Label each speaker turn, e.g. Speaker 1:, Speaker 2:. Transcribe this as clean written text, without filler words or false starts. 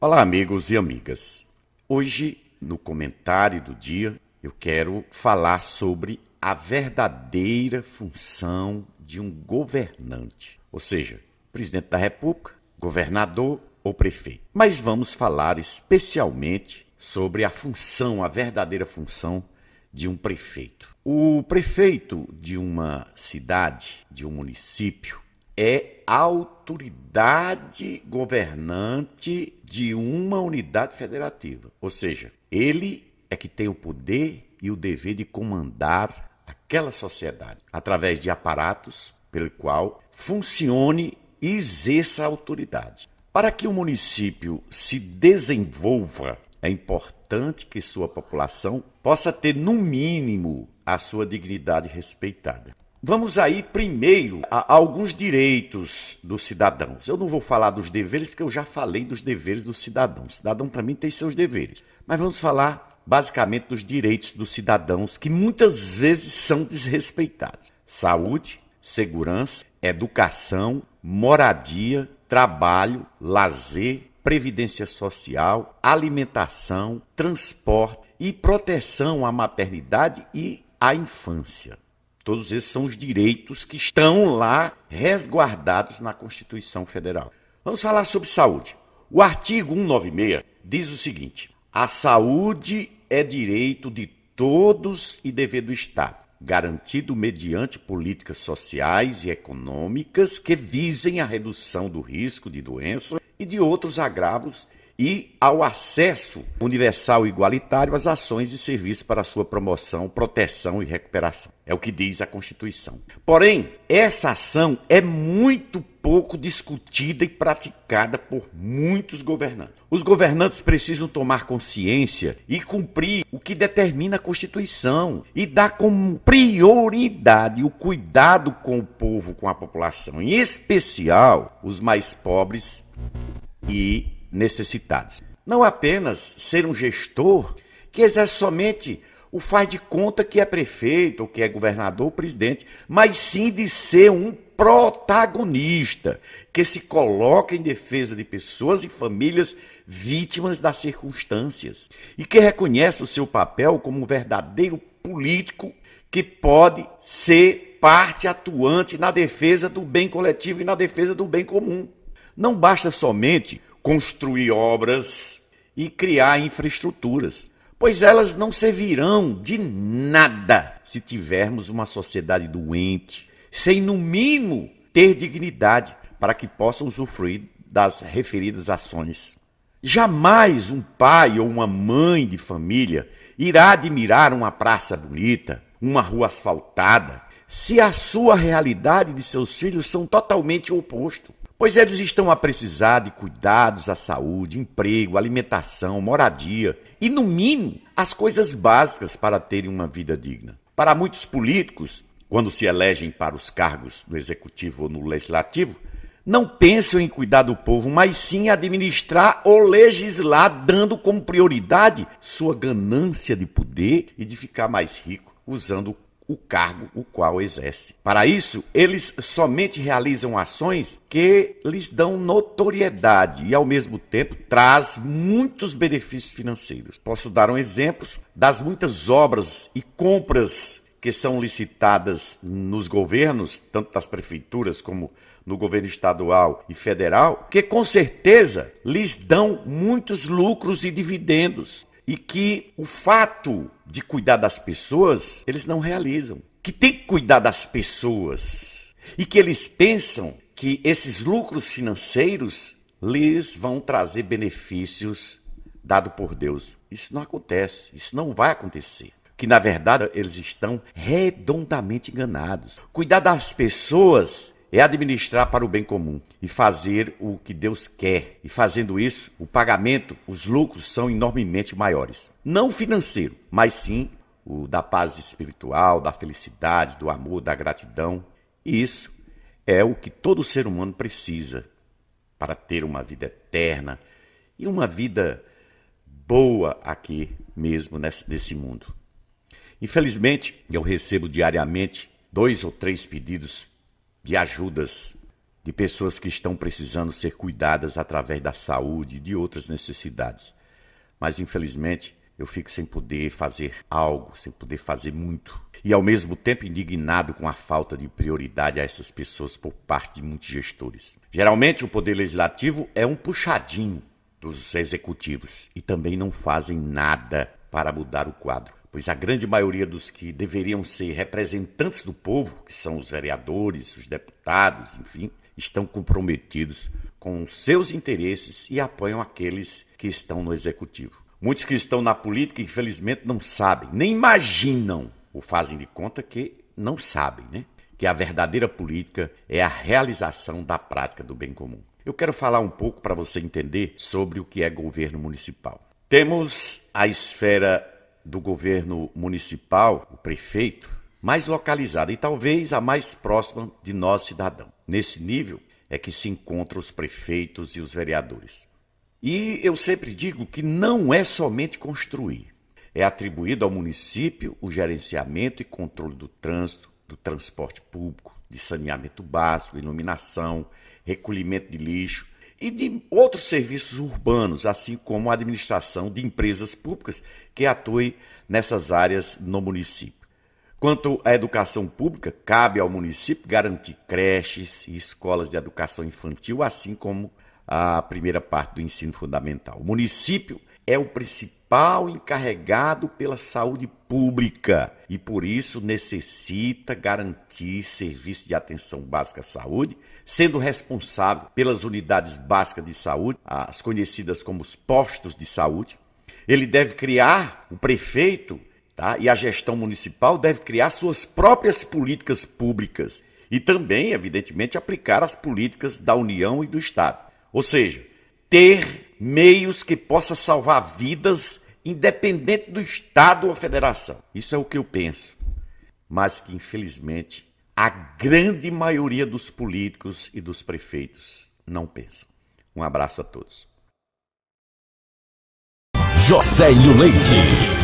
Speaker 1: Olá, amigos e amigas. Hoje, no comentário do dia, eu quero falar sobre a verdadeira função de um governante, ou seja, presidente da República, governador ou prefeito. Mas vamos falar especialmente sobre a função, a verdadeira função de um prefeito. O prefeito de uma cidade, de um município, é a autoridade governante de uma unidade federativa. Ou seja, ele é que tem o poder e o dever de comandar aquela sociedade através de aparatos pelo qual funcione e exerça a autoridade. Para que o município se desenvolva, é importante que sua população possa ter, no mínimo, a sua dignidade respeitada. Vamos aí primeiro a alguns direitos dos cidadãos. Eu não vou falar dos deveres, porque eu já falei dos deveres do cidadão. O cidadão também tem seus deveres. Mas vamos falar basicamente dos direitos dos cidadãos, que muitas vezes são desrespeitados. Saúde, segurança, educação, moradia, trabalho, lazer, previdência social, alimentação, transporte e proteção à maternidade e à infância. Todos esses são os direitos que estão lá resguardados na Constituição Federal. Vamos falar sobre saúde. O artigo 196 diz o seguinte: a saúde é direito de todos e dever do Estado, garantido mediante políticas sociais e econômicas que visem a redução do risco de doença e de outros agravos e ao acesso universal e igualitário às ações e serviços para sua promoção, proteção e recuperação. É o que diz a Constituição. Porém, essa ação é muito pouco discutida e praticada por muitos governantes. Os governantes precisam tomar consciência e cumprir o que determina a Constituição e dar como prioridade o cuidado com o povo, com a população, em especial os mais pobres e necessitados. Não apenas ser um gestor que exerce somente o faz de conta que é prefeito, ou que é governador ou presidente, mas sim de ser um protagonista que se coloca em defesa de pessoas e famílias vítimas das circunstâncias e que reconhece o seu papel como um verdadeiro político que pode ser parte atuante na defesa do bem coletivo e na defesa do bem comum. Não basta somente construir obras e criar infraestruturas, pois elas não servirão de nada se tivermos uma sociedade doente, sem no mínimo ter dignidade para que possam usufruir das referidas ações. Jamais um pai ou uma mãe de família irá admirar uma praça bonita, uma rua asfaltada, se a sua realidade de seus filhos são totalmente o oposto. Pois eles estão a precisar de cuidados à saúde, emprego, alimentação, moradia e, no mínimo, as coisas básicas para terem uma vida digna. Para muitos políticos, quando se elegem para os cargos no executivo ou no legislativo, não pensam em cuidar do povo, mas sim em administrar ou legislar, dando como prioridade sua ganância de poder e de ficar mais rico usando o cargo o qual exerce. Para isso, eles somente realizam ações que lhes dão notoriedade e, ao mesmo tempo, traz muitos benefícios financeiros. Posso dar um exemplo das muitas obras e compras que são licitadas nos governos, tanto das prefeituras como no governo estadual e federal, que com certeza lhes dão muitos lucros e dividendos. E que o fato de cuidar das pessoas, eles não realizam. Que tem que cuidar das pessoas. E que eles pensam que esses lucros financeiros lhes vão trazer benefícios dados por Deus. Isso não acontece, isso não vai acontecer. Que, na verdade, eles estão redondamente enganados. Cuidar das pessoas é administrar para o bem comum e fazer o que Deus quer. E fazendo isso, o pagamento, os lucros são enormemente maiores. Não financeiro, mas sim o da paz espiritual, da felicidade, do amor, da gratidão. E isso é o que todo ser humano precisa para ter uma vida eterna e uma vida boa aqui mesmo nesse mundo. Infelizmente, eu recebo diariamente 2 ou 3 pedidos de ajudas de pessoas que estão precisando ser cuidadas através da saúde e de outras necessidades. Mas, infelizmente, eu fico sem poder fazer algo, sem poder fazer muito. E, ao mesmo tempo, indignado com a falta de prioridade a essas pessoas por parte de muitos gestores. Geralmente, o Poder Legislativo é um puxadinho dos executivos e também não fazem nada para mudar o quadro, pois a grande maioria dos que deveriam ser representantes do povo, que são os vereadores, os deputados, enfim, estão comprometidos com seus interesses e apoiam aqueles que estão no executivo. Muitos que estão na política, infelizmente, não sabem, nem imaginam, ou fazem de conta que não sabem, né? Que a verdadeira política é a realização da prática do bem comum. Eu quero falar um pouco para você entender sobre o que é governo municipal. Temos a esfera do governo municipal, o prefeito, mais localizada e talvez a mais próxima de nós, cidadãos. Nesse nível é que se encontram os prefeitos e os vereadores. E eu sempre digo que não é somente construir. É atribuído ao município o gerenciamento e controle do trânsito, do transporte público, de saneamento básico, iluminação, recolhimento de lixo e de outros serviços urbanos, assim como a administração de empresas públicas que atuem nessas áreas no município. Quanto à educação pública, cabe ao município garantir creches e escolas de educação infantil, assim como a primeira parte do ensino fundamental. O município é o principal encarregado pela saúde pública e, por isso, necessita garantir serviço de atenção básica à saúde, sendo responsável pelas unidades básicas de saúde, as conhecidas como os postos de saúde. Ele deve criar, o prefeito, e a gestão municipal deve criar suas próprias políticas públicas e também, evidentemente, aplicar as políticas da União e do Estado. Ou seja, ter meios que possa salvar vidas independente do Estado ou federação. Isso é o que eu penso. Mas que, infelizmente, a grande maioria dos políticos e dos prefeitos não pensam. Um abraço a todos.
Speaker 2: Josélio Leite.